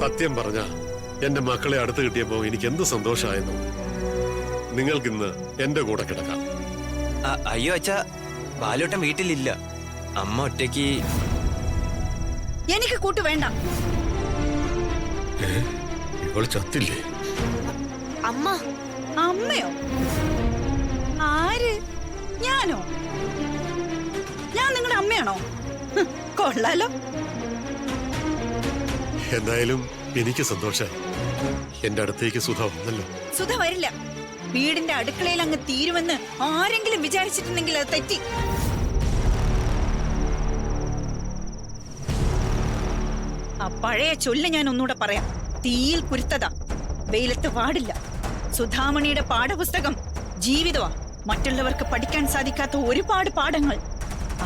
സത്യം പറഞ്ഞ എന്റെ മക്കളെ അടുത്ത് കിട്ടിയപ്പോ എനിക്ക് എന്ത് സന്തോഷമായിരുന്നു. നിങ്ങൾക്കിന്ന് എന്റെ കൂടെ കിടക്കാം. അയ്യോ അച്ഛാ, ബാലോട്ടൻ വീട്ടിലില്ല. അമ്മ ഒറ്റയ്ക്ക്. എനിക്ക് കൂട്ട് വേണ്ട. ഇവൾ ചത്തില്ലേ? അമ്മ. അമ്മയോ? ആര്? ഞാനോ? ഞാൻ നിങ്ങളുടെ അമ്മയാണോ? കൊള്ളാലോ. എന്തായാലും എനിക്ക് സന്തോഷായി. എന്റെ അടുത്തേക്ക് സുധ വന്നല്ലോ. സുധ വരില്ല. വീടിന്റെ അടുക്കളയിൽ അങ്ങ് തീരുമെന്ന് ആരെങ്കിലും വിചാരിച്ചിട്ടുണ്ടെങ്കിൽ അത് തെറ്റി. ആ പഴയ ചൊല്ല് ഞാൻ ഒന്നുകൂടെ പറയാം. തീയിൽ കുരുത്തത വെയിലത്ത് പാടില്ല. സുധാമണിയുടെ പാഠപുസ്തകം ജീവിതമാ. മറ്റുള്ളവർക്ക് പഠിക്കാൻ സാധിക്കാത്ത ഒരുപാട് പാഠങ്ങൾ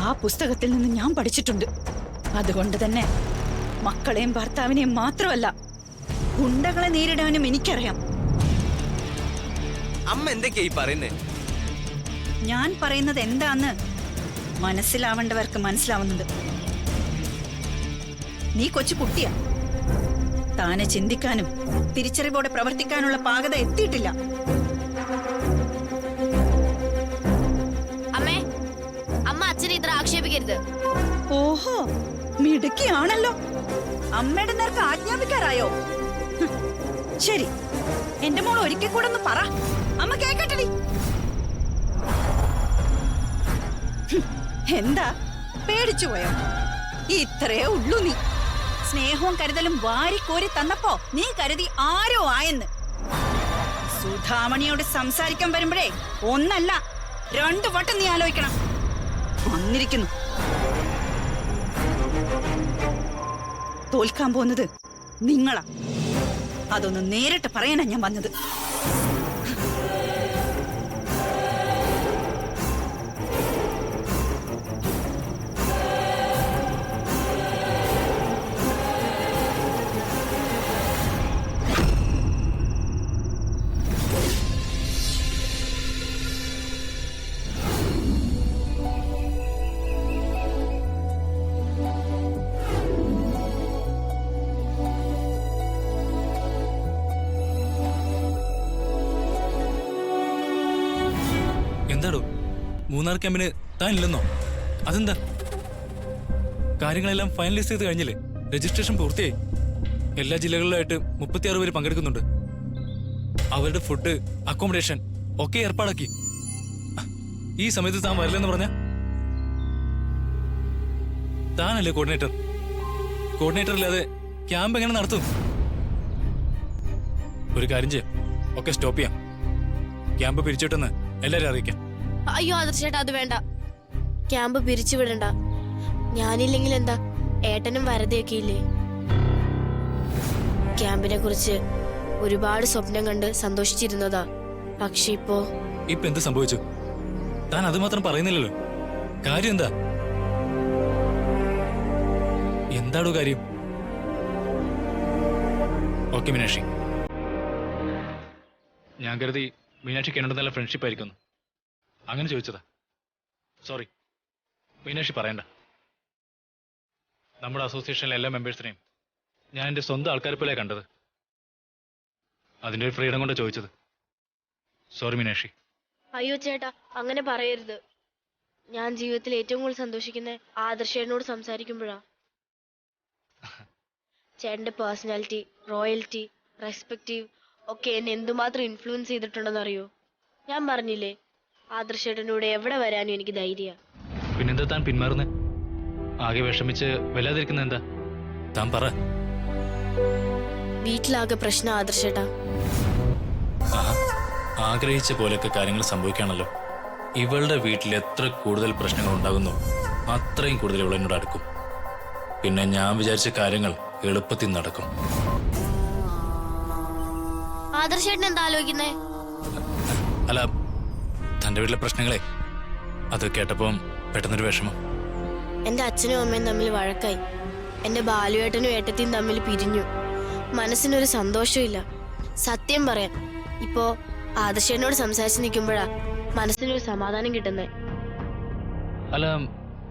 ആ പുസ്തകത്തിൽ നിന്ന് ഞാൻ പഠിച്ചിട്ടുണ്ട്. അതുകൊണ്ട് തന്നെ മക്കളെയും ഭർത്താവിനെയും മാത്രമല്ല, ഗുണ്ടകളെ നേരിടാനും എനിക്കറിയാം. അമ്മ എന്തൊക്കെയായി പറയുന്നേ? ഞാൻ പറയുന്നത് എന്താന്ന് മനസ്സിലാവേണ്ടവർക്ക് മനസ്സിലാവുന്നുണ്ട്. നീ കൊച്ചു കുട്ടിയാ. താനെ ചിന്തിക്കാനും തിരിച്ചറിവോടെ പ്രവർത്തിക്കാനുള്ള പാകത എത്തിയിട്ടില്ല. അമ്മേ, അമ്മ അച്ഛനെ ഇത്ര ആക്ഷേപിക്കരുത്. ഓഹോ, മിടുക്കിയാണല്ലോ. അമ്മയുടെ നേർക്ക് ആജ്ഞാപിക്കാറായോ? ശരി, എന്റെ മോൾ ഒരിക്കൽ കൂടെ ഒന്ന് പറ. അമ്മ കേക്കട്ടെടി. എന്താ പേടിച്ചു പോയോ? ഇത്രയേ ഉള്ളൂ. നീ സ്നേഹവും കരുതലും വാരിക്കോരി തന്നപ്പോ നീ കരുതി ആരോ ആയെന്ന്. സുധാമണിയോട് സംസാരിക്കാൻ വരുമ്പോഴേ ഒന്നല്ല 2 വട്ടം നീ ആലോചിക്കണം. വന്നിരിക്കുന്നു. തോൽക്കാൻ പോകുന്നത് നിങ്ങളാ. അതൊന്ന് നേരിട്ട് പറയാനാ ഞാൻ വന്നത്. എന്താടോ മൂന്നാർ ക്യാമ്പിന് താൻ ഇല്ലെന്നോ? അതെന്താ? കാര്യങ്ങളെല്ലാം ഫൈനലൈസ് ചെയ്ത് കഴിഞ്ഞില്ലേ? രജിസ്ട്രേഷൻ പൂർത്തിയായി. എല്ലാ ജില്ലകളിലായിട്ട് 36 പേര് പങ്കെടുക്കുന്നുണ്ട്. അവരുടെ ഫുഡ്, അക്കോമഡേഷൻ ഒക്കെ ഏർപ്പാടാക്കി. ഈ സമയത്ത് താൻ വരില്ലെന്ന് പറഞ്ഞ? താനല്ലേ കോർഡിനേറ്റർ? കോർഡിനേറ്റർ ഇല്ലാതെ ക്യാമ്പ് എങ്ങനെ നടത്തും? ഒരു കാര്യം ചെയ്യാം, ഒക്കെ സ്റ്റോപ്പ് ചെയ്യാം. ക്യാമ്പ് പിരിച്ചിട്ടെന്ന് എല്ലാരും അറിയിക്കാം. അയ്യോ ആദർശേട്ടാ, അത് വേണ്ട. ക്യാമ്പ് പിരിച്ചുവിടണ്ട. ഞാനില്ലെങ്കിൽ എന്താ, ഏട്ടനും വരതയൊക്കെ ഇല്ലേ? ക്യാമ്പിനെ കുറിച്ച് ഒരുപാട് സ്വപ്നം കണ്ട് സന്തോഷിച്ചിരുന്നതാ. പക്ഷെ ഇപ്പൊ എന്ത് സംഭവിച്ചു? താൻ അത് മാത്രം പറയുന്നില്ലല്ലോ. കാര്യം എന്താ? എന്താടോ കാര്യം? ഓക്കെ മീനാക്ഷി, ഞാൻ കരുതി മീനാക്ഷിക്ക് എന്നോട് നല്ല ഫ്രണ്ട്ഷിപ്പ് ആയിരിക്കുന്നു, അങ്ങനെ ചോദിച്ചതാ. സോറി മീനാക്ഷി, പറയണ്ട. നമ്മുടെ അസോസിയേഷനിലെ എല്ലാ മെമ്പേഴ്സിനെയും ഞാൻ എൻ്റെ സ്വന്തം ആൾക്കാരെ പോലെ കണ്ടത്. അതിൻ്റെ ഒരു ഫ്രീഡം കൊണ്ട് ചോദിച്ചത്. സോറി മീനാക്ഷി. അയ്യോ ചേട്ടാ, അങ്ങനെ പറയരുത്. ഞാൻ ജീവിതത്തിൽ ഏറ്റവും കൂടുതൽ സന്തോഷിക്കുന്ന ആദർശേട്ടനോട് സംസാരിക്കുമ്പോഴാ. ചേട്ടന്റെ പേഴ്സണാലിറ്റി, റോയൽറ്റി, റെസ്പെക്റ്റീവ് ഒക്കെ എന്നെ എന്തുമാത്രം ഇൻഫ്ലുവൻസ് ചെയ്തിട്ടുണ്ടെന്ന് അറിയോ? ഞാൻ പറഞ്ഞില്ലേ, ആദർശേട്ടനോട് എവിടെ വരാനും എനിക്ക് ധൈര്യ. പിന്നെന്താ താൻ പിന്മാറുന്നേ? ആകെ വിഷമിച്ച് വല്ലാതിരിക്കുന്ന എന്താ? താൻ പറ. വീട്ടിലാകെ പ്രശ്നം ആദർശേട്ടാ. ആഗ്രഹിച്ച പോലെയൊക്കെ കാര്യങ്ങൾ സംഭവിക്കാണല്ലോ. ഇവളുടെ വീട്ടിൽ എത്ര കൂടുതൽ പ്രശ്നങ്ങൾ ഉണ്ടാകുന്നു അത്രയും കൂടുതൽ ഇവളെന്നോട് അടുക്കും. പിന്നെ ഞാൻ വിചാരിച്ച കാര്യങ്ങൾ എളുപ്പത്തിൽ നടക്കും. ആദർശേട്ടൻ എന്താ ആലോചിക്കുന്നേ? അല്ല, തന്റെ വീട്ടിലെ പ്രശ്നങ്ങളെ അത് കേട്ടപ്പം പെട്ടെന്നൊരു വിഷമം. എന്റെ അച്ഛനും അമ്മയും തമ്മിൽ വഴക്കായി. എന്റെ ബാലുവേട്ടനും ഏട്ടത്തിയും തമ്മിൽ പിരിഞ്ഞു. മനസ്സിനൊരു സന്തോഷമില്ല. സത്യം പറയാം, ഇപ്പോ ആദർശേട്ടനോട് സംസാരിച്ച് നിൽക്കുമ്പോഴാ മനസ്സിനൊരു സമാധാനം കിട്ടുന്നേ. അല്ല,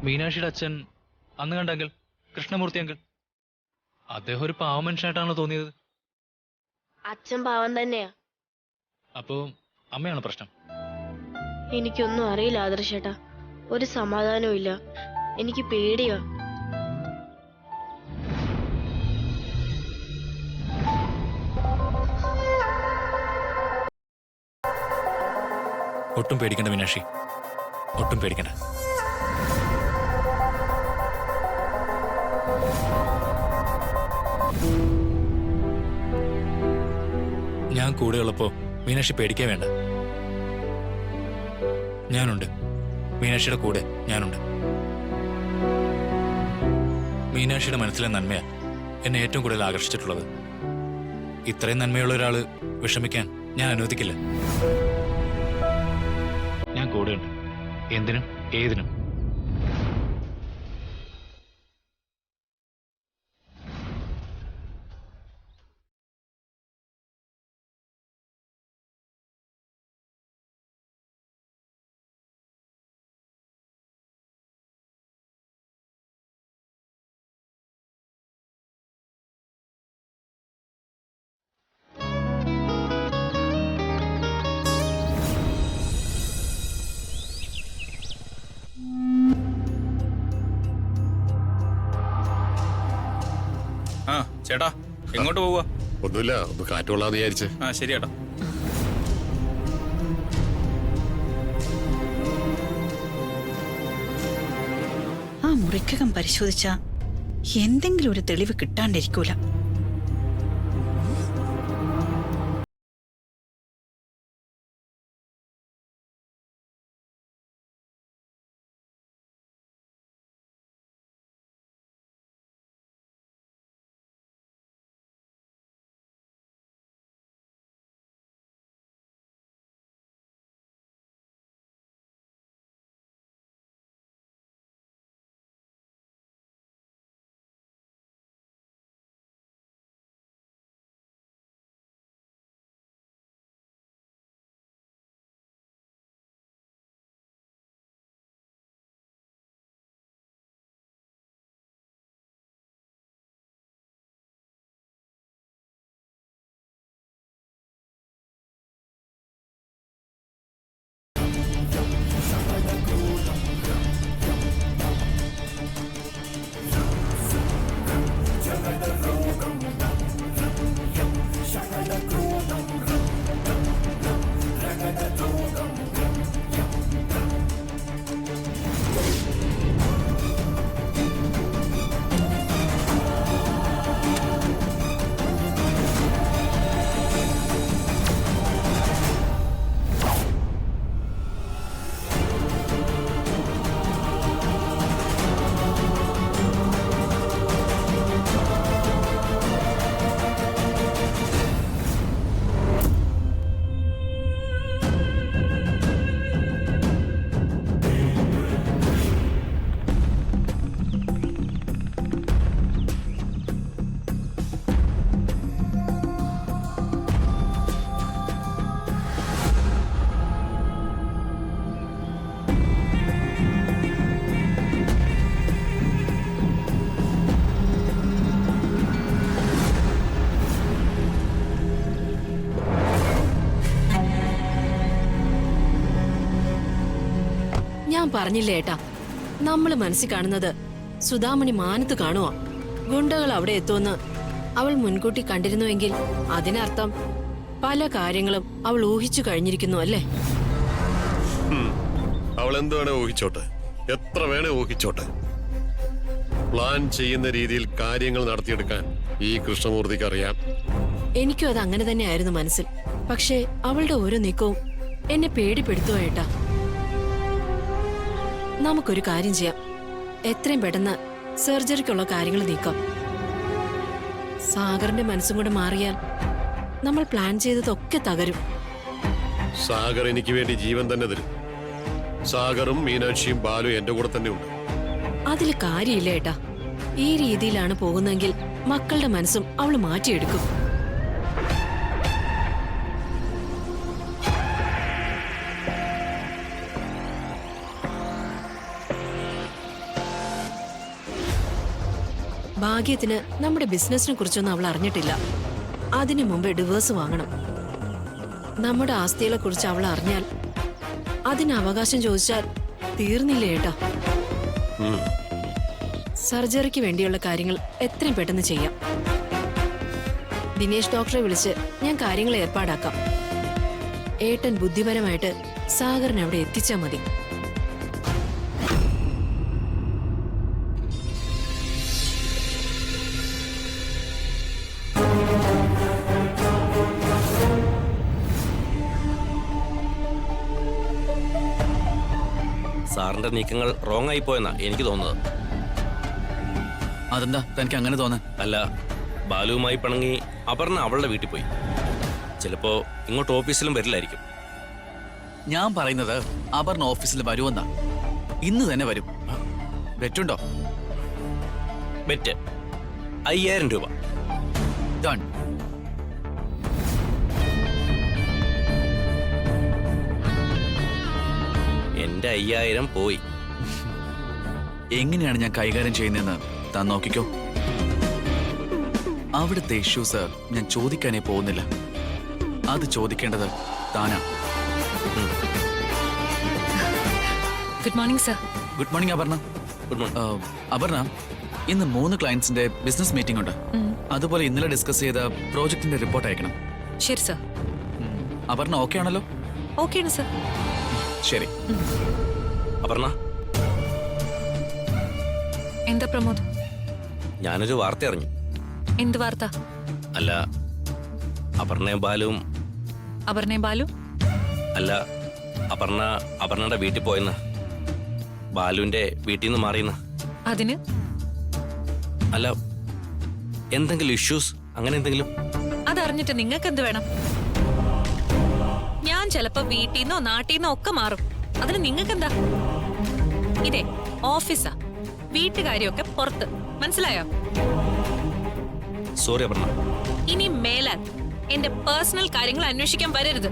മീനാക്ഷിയുടെ അച്ഛൻ അന്ന് കണ്ടെങ്കിൽ കൃഷ്ണമൂർത്തി അങ്കിൾ അദ്ദേഹം ഒരു പാവ മനുഷ്യനായിട്ടാണല്ലോ തോന്നിയത്. അച്ഛൻ പാവം തന്നെയാ. അപ്പോ അമ്മയാണ് പ്രശ്നം. എനിക്കൊന്നും അറിയില്ല ആദർശേട്ടാ. ഒരു സമാധാനവും ഇല്ല. എനിക്ക് പേടിയാ. ഒട്ടും പേടിക്കണ്ട മീനാക്ഷി, ഒട്ടും പേടിക്കണ്ട. ഞാൻ കൂടെയുള്ളപ്പോ മീനാക്ഷി പേടിക്കാൻ വേണ്ട. ഞാനുണ്ട്, മീനാക്ഷിയുടെ കൂടെ ഞാനുണ്ട്. മീനാക്ഷിയുടെ മനസ്സിലെ നന്മയാ എന്നെ ഏറ്റവും കൂടുതൽ ആകർഷിച്ചിട്ടുള്ളത്. ഇത്രയും നന്മയുള്ള ഒരാള് വിഷമിക്കാൻ ഞാൻ അനുവദിക്കില്ല. ഞാൻ കൂടെയുണ്ട്, എന്തിനും ഏതിനും. ആ ചേട്ടാ, എങ്ങോട്ട് പോവുക? ഒന്നുമില്ല, ഒന്ന് കാറ്റുകൊള്ളാന്ന് വിചാരിച്ച്. ആ ശരി ചേട്ടാ. ആ മുറിക്കകം പരിശോധിച്ച എന്തെങ്കിലും ഒരു തെളിവ് കിട്ടാണ്ടിരിക്കൂല. ഞാൻ പറഞ്ഞില്ലേ ഏട്ടാ, നമ്മള് മനസ്സിൽ കാണുന്നത് സുധാമണി മാനത്ത് കാണുവാ. ഗുണ്ടകൾ അവിടെ എത്തുമെന്ന് അവൾ മുൻകൂട്ടി കണ്ടിരുന്നുവെങ്കിൽ അതിനർത്ഥം പല കാര്യങ്ങളും അവൾ ഊഹിച്ചു കഴിഞ്ഞിരിക്കുന്നു അല്ലേ? അവൾ എന്ത് വേണേ ഊഹിച്ചോട്ടെ, എത്ര വേണേ ഊഹിച്ചോട്ടെ. പ്ലാൻ ചെയ്യുന്ന രീതിയിൽ കാര്യങ്ങൾ നടത്തിയെടുക്കാൻ ഈ കൃഷ്ണമൂർത്തിക്ക് അറിയാം. എനിക്കും അത് അങ്ങനെ തന്നെയായിരുന്നു മനസ്സിൽ. പക്ഷേ അവളുടെ ഓരോ നീക്കവും എന്നെ പേടിപ്പെടുത്തുക ഏട്ടാ. നമുക്കൊരു കാര്യം ചെയ്യാം, എത്രയും പെട്ടെന്ന് സർജറിക്കുള്ള കാര്യങ്ങൾ നീക്കാം. സാഗറിന്റെ മനസ്സും കൂടെ മാറിയാൽ നമ്മൾ പ്ലാൻ ചെയ്തതൊക്കെ തകരും. സാഗർ എനിക്ക് വേണ്ടി ജീവൻ തന്നെ തരും. സാഗറും മീനാക്ഷിയും ബാലു എന്റെ കൂടെ തന്നെ ഉണ്ട്. അതിൽ കാര്യമില്ല ഏട്ടാ. ഈ രീതിയിലാണ് പോകുന്നതെങ്കിൽ മക്കളുടെ മനസ്സും അവള് മാറ്റിയെടുക്കും. ഭാഗ്യത്തിന് നമ്മുടെ ബിസിനസിനെ കുറിച്ചൊന്നും അവൾ അറിഞ്ഞിട്ടില്ല. അതിനു മുമ്പ് ഡിവോഴ്സ് വാങ്ങണം. നമ്മുടെ ആസ്തികളെ കുറിച്ച് അവൾ അറിഞ്ഞാൽ അതിന് അവകാശം ചോദിച്ചാൽ തീർന്നില്ലേ ഏട്ടാ. സർജറിക്ക് വേണ്ടിയുള്ള കാര്യങ്ങൾ എത്രയും പെട്ടെന്ന് ചെയ്യാം. ദിനേശ് ഡോക്ടറെ വിളിച്ച് ഞാൻ കാര്യങ്ങൾ ഏർപ്പാടാക്കാം. ഏട്ടൻ ബുദ്ധിപരമായിട്ട് സാഗറിനെ അവിടെ എത്തിച്ചാൽ മതി. സാറിന്റെ നീക്കങ്ങൾ റോങ് ആയി പോയെന്നാ എനിക്ക് തോന്നുന്നത്. അതെന്താ തനിക്ക് അങ്ങനെ തോന്നാൻ? അല്ല, ബാലുവുമായി പിണങ്ങി അപർണ അവളുടെ വീട്ടിൽ പോയി. ചിലപ്പോ ഇങ്ങോട്ട് ഓഫീസിലും വരില്ലായിരിക്കും. ഞാൻ പറയുന്നത് അപർണ ഓഫീസിൽ വരുമെന്നാ. ഇന്ന് തന്നെ വരും. വെറ്റുണ്ടോ? ബെറ്റ് 5000 രൂപ. ഡൺ. എന്റെ 5000 പോയി. എങ്ങനെയാണ് ഞാൻ കൈകാര്യം ചെയ്യുന്നതെന്ന് താൻ നോക്കിക്കോ. അവിടുത്തെ ഇഷ്യൂസ് ഞാൻ ചോദിക്കാനേ പോകുന്നില്ല. അത് ചോദിക്കേണ്ടത് താനാ. Good morning sir. Good morning Aparna. Good morning. Aparna, ഇന്ന് 3 ക്ലയൻസിന്റെ ബിസിനസ് മീറ്റിംഗ് ഉണ്ട്. അതുപോലെ ഇന്നലെ ഡിസ്കസ് ചെയ്ത പ്രോജക്ടിന്റെ റിപ്പോർട്ട് അയക്കണം. ശരി സർ. അപർണ ഓക്കെ ആണല്ലോ? ഓക്കെയാണ് സർ. ശരി. അപർണ, എന്താ പ്രമോദ്? ഞാനൊരു വാർത്ത അറിഞ്ഞു. എന്ത് വാർത്ത? അല്ല, അപർണയും ബാലുവും. അപർണയും ബാലു? അല്ല, അപർണയുടെ വീട്ടിൽ പോയെന്ന്. ബാലുവിന്റെ വീട്ടിൽ നിന്ന് മാറിയെന്ന്. അതിന്? അല്ല, എന്തെങ്കിലും ഇഷ്യൂസ്, അങ്ങനെ എന്തെങ്കിലും? അതറിഞ്ഞിട്ട് നിങ്ങൾക്ക് എന്ത് വേണം? ഞാൻ ചിലപ്പോ വീട്ടിൽ നിന്നോ നാട്ടിൽ നിന്നോ ഒക്കെ മാറും. അതിന് നിങ്ങൾക്കെന്താ? ഇതേ ഓഫീസാ, വീട്ടുകാരിയൊക്കെ പുറത്ത്. മനസ്സിലായോ? സോറി അപർണ. ഇനി മേലാൽ എന്റെ പേഴ്സണൽ കാര്യങ്ങൾ അന്വേഷിക്കാൻ വരരുത്.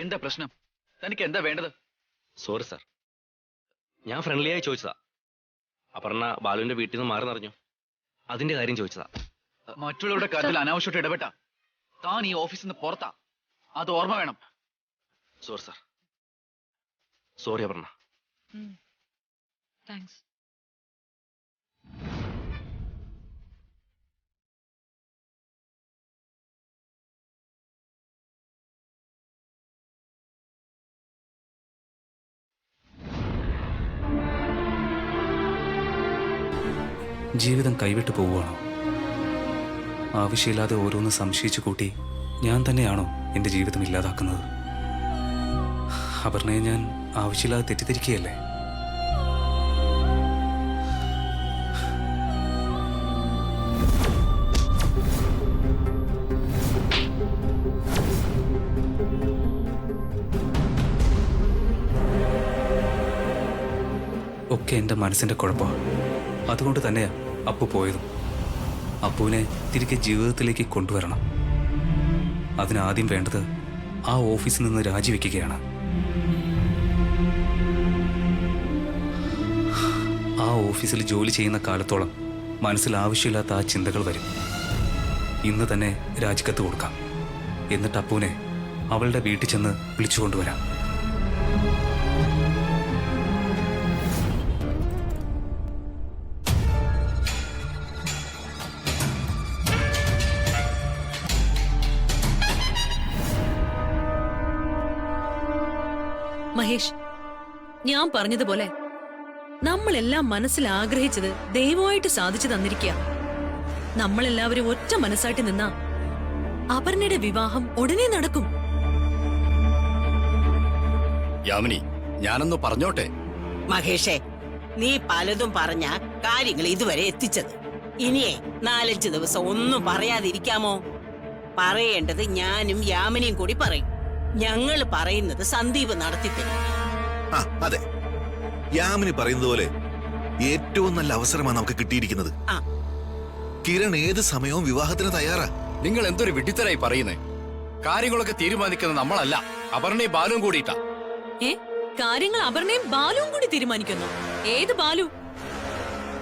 എന്താ പ്രശ്നം? തനിക്ക് എന്താ വേണ്ടത്? സോറി സാർ, ഞാൻ ഫ്രണ്ട്ലിയായി ചോദിച്ചതാ. അപർണ ബാലുവിന്റെ വീട്ടിൽ നിന്ന് മാറി നിറഞ്ഞു, അതിന്റെ കാര്യം ചോദിച്ചതാ. മറ്റുള്ളവരുടെ കാര്യത്തിൽ അനാവശ്യമായിട്ട് ഇടപെട്ട താൻ ഈ ഓഫീസിൽ നിന്ന് പുറത്താ. അത് ഓർമ്മ വേണം. Sorry sir. Sorry Aparna. Thanks. ജീവിതം കൈവിട്ടു പോവുകയാണോ? ആവശ്യമില്ലാതെ ഓരോന്ന് സംശയിച്ചു കൂട്ടി ഞാൻ തന്നെയാണോ എൻ്റെ ജീവിതം ഇല്ലാതാക്കുന്നത്? അപർണയെ ഞാൻ ആവശ്യമില്ലാതെ തെറ്റിദ്ധരിക്കുകയല്ലേ? ഒക്കെ എൻ്റെ മനസ്സിൻ്റെ കുഴപ്പമാണ്. അതുകൊണ്ട് തന്നെയാ അപ്പു പോയതും. അപ്പുവിനെ തിരികെ ജീവിതത്തിലേക്ക് കൊണ്ടുവരണം. അതിനാദ്യം വേണ്ടത് ആ ഓഫീസിൽ നിന്ന് രാജിവെക്കുകയാണ്. ആ ഓഫീസിൽ ജോലി ചെയ്യുന്ന കാലത്തോളം മനസ്സിൽ ആവശ്യമില്ലാത്ത ആ ചിന്തകൾ വരും. ഇന്ന് തന്നെ രാജിക്കത്ത് കൊടുക്കാം. എന്നിട്ട് അപ്പുവിനെ അവളുടെ വീട്ടിൽ ചെന്ന് വിളിച്ചുകൊണ്ടുവരാം. മഹേഷ്, ഞാൻ പറഞ്ഞതുപോലെ നമ്മളെല്ലാം മനസ്സിൽ ആഗ്രഹിച്ചത് ദൈവമായിട്ട് സാധിച്ചു തന്നിരിക്കുക. നമ്മളെല്ലാവരും ഒറ്റ മനസ്സായിട്ട് നിന്നാ അപർണയുടെ വിവാഹം ഉടനെ നടക്കും. യാമിനി, ഞാനൊന്ന് പറഞ്ഞോട്ടെ? മഹേഷേ, നീ പലതും പറഞ്ഞ കാര്യങ്ങൾ ഇതുവരെ എത്തിച്ചത്. ഇനിയേ 4-5 ദിവസം ഒന്നും പറയാതിരിക്കാമോ? പറയേണ്ടത് ഞാനും യാമിനിയും കൂടി പറയും. ഞങ്ങൾ പറയുന്നത് സന്ദീപ് നടത്തിത്തരും. അതെ, യാമിനി പറയുന്നത് പോലെ ഏറ്റവും നല്ല അവസരമാണ് നമുക്ക് കിട്ടിയിരിക്കുന്നത്. കിരൺ ഏത് സമയവും വിവാഹത്തിന് തയ്യാറാ. നിങ്ങൾ എന്തൊരു വിഡിത്തരായി പറയുന്നേ? കാര്യങ്ങളൊക്കെ തീരുമാനിക്കുന്നത് നമ്മളല്ല, അപർണയും ബാലും കൂടിയിട്ടാ. കാര്യങ്ങൾ അപർണയും ബാലുവും കൂടി തീരുമാനിക്കുന്നു. ഏത് ബാലു?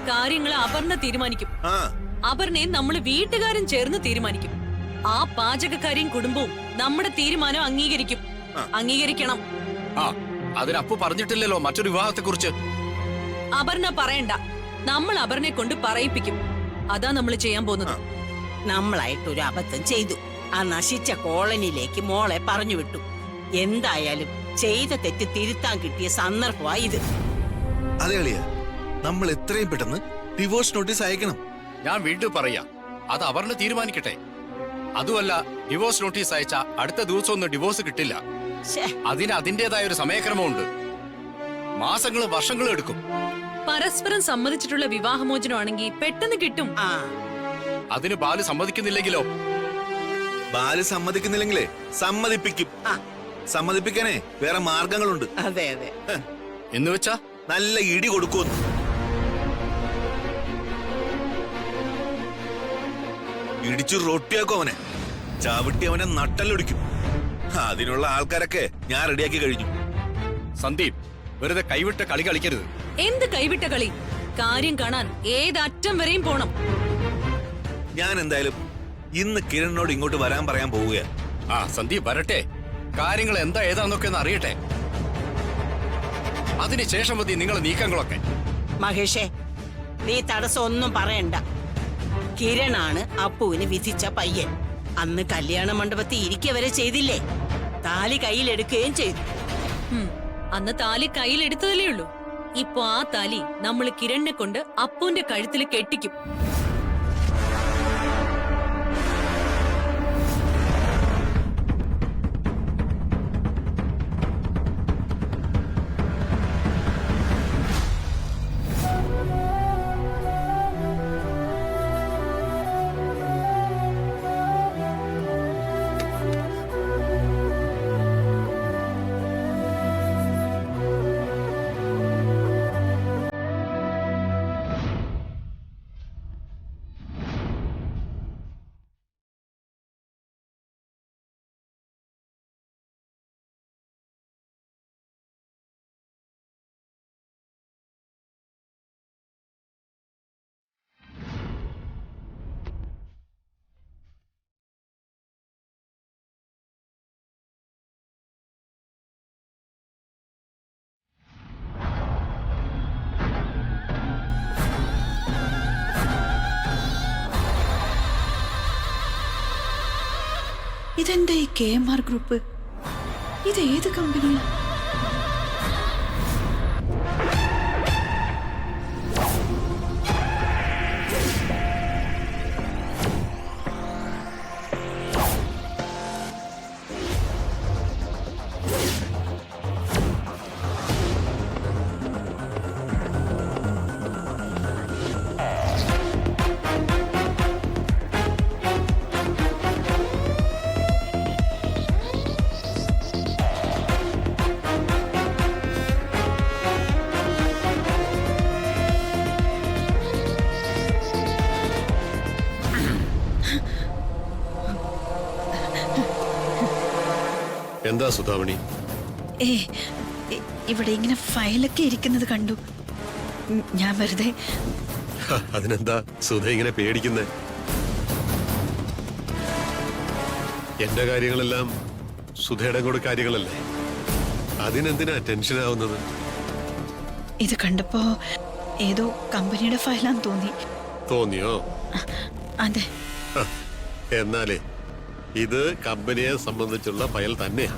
കാര്യങ്ങൾ അപർണ തീരുമാനിക്കും. ആ അപർണയും നമ്മൾ വീട്ടുകാരും ചേർന്ന് തീരുമാനിക്കും. ആ പാചകക്കാരിയും കുടുംബവും നമ്മുടെ തീരുമാനം അംഗീകരിക്കും. അംഗീകരിക്കണം. ആ അതിനപ്പു പറഞ്ഞിട്ടില്ലല്ലോ മറ്റൊരു വിവാഹത്തെ കുറിച്ച്. അപർണ പറയണ്ട, നമ്മൾ അപർണയെ കൊണ്ട് പറയിപ്പിക്കും. അതാ നമ്മൾ ചെയ്യാൻ പോകുന്നത്. നമ്മളായിട്ടൊരു അബദ്ധം ചെയ്തു. ആ നശിച്ച കോളനിയിലേക്ക് മോളെ പറഞ്ഞു വിട്ടു. എന്തായാലും ചെയ്ത തെറ്റ് തിരുത്താൻ കിട്ടിയ സന്ദർഭമാ ഇത്. അതെ അളിയ, നമ്മൾ എത്രയും പെട്ടെന്ന് ഡിവോഴ്സ് നോട്ടീസ് അയക്കണം. ഞാൻ വീണ്ടും പറയാ, അത് അപർണ തീരുമാനിക്കട്ടെ. അതുമല്ല, ഡിവോഴ്സ് നോട്ടീസ് അയച്ച അടുത്ത ദിവസമൊന്നും ഡിവോഴ്സ് കിട്ടില്ല. ശ്ശേ, അതിന് അതിന്റേതായ ഒരു സമയക്രമമുണ്ട്. മാസങ്ങളും വർഷങ്ങളും എടുക്കും. പരസ്പരം സമ്മതിച്ചിട്ടുള്ള വിവാഹമോചനമാണെങ്കിൽ പെട്ടെന്ന് കിട്ടും. ആ അതിന് ബാലു സമ്മതിക്കുന്നില്ലെങ്കിലോ? ബാല് സമ്മതിക്കുന്നില്ലെങ്കിലേ സമ്മതിപ്പിക്കും. ആ. സമ്മതിപ്പിക്കാനേ വേറെ മാർഗങ്ങളുണ്ട്. അതെ അതെ. എന്ന് വെച്ചാ നല്ല ഇടി കൊടുക്കുമെന്ന്. ഇടിച്ചു റൊട്ടിയാക്കും അവനെ, ചവിട്ടി അവനെ നട്ടല്ലൊടിക്കും. അതിനുള്ള ആൾക്കാരൊക്കെ ഞാൻ റെഡിയാക്കി കഴിഞ്ഞു. സന്ദീപ്, വെറുതെ കൈവിട്ട കളി കളിക്കരുത്. എന്ത് കൈവിട്ട കളി? കാര്യം കാണാൻ ഏതറ്റം വരെയും പോണം. ഞാൻ എന്തായാലും ഇന്ന് കിരണിനോട് ഇങ്ങോട്ട് വരാൻ പറയാൻ പോവുകയാ. ആ സന്ദീപ് വരട്ടെ, കാര്യങ്ങൾ എന്താ ഏതാന്നൊക്കെ ഒന്ന് അറിയട്ടെ. അതിനുശേഷം മതി നിങ്ങളെ നീക്കങ്ങളൊക്കെ. മഹേഷേ, നീ തടസ്സം ഒന്നും പറയണ്ട. കിരണാണ് അപ്പുവിന് വിധിച്ച പയ്യൻ. അന്ന് കല്യാണ മണ്ഡപത്തിൽ ഇരിക്കുക വരെ ചെയ്തില്ലേ? താലി കയ്യിലെടുക്കുകയും ചെയ്തു. അന്ന് താലി കയ്യിലെടുത്തതല്ലേ ഉള്ളൂ. ഇപ്പൊ ആ താലി നമ്മൾ കിരണിനെ കൊണ്ട് അപ്പുവിന്റെ കഴുത്തിൽ കെട്ടിക്കും. ഇതെന്താ ഈ KMR ഗ്രൂപ്പ്? ഇത് ഏത് കമ്പനിയാ? എന്താ സുധാമണി? ഇവിടെ ഇങ്ങനെ ഫയലൊക്കെ ഇരിക്കുന്നത് കണ്ടു. ഞാൻ വെറുതെ. അതിനെന്താ സുധ ഇങ്ങനെ പേടിക്കുന്നേ? എന്റെ കാര്യങ്ങളെല്ലാം സുധയുടെ കൂടെ കാര്യങ്ങളല്ലേ, അതിനെന്തിനാ ടെൻഷൻ ആവുന്നത്? ഇത് കണ്ടപ്പോ ഏതോ കമ്പനിയുടെ ഫയലാന്ന് തോന്നി. തോന്നിയോ? അതെ. എന്നാലേ ഇത് കമ്പനിയെ സംബന്ധിച്ചുള്ള ഫയൽ തന്നെയാ.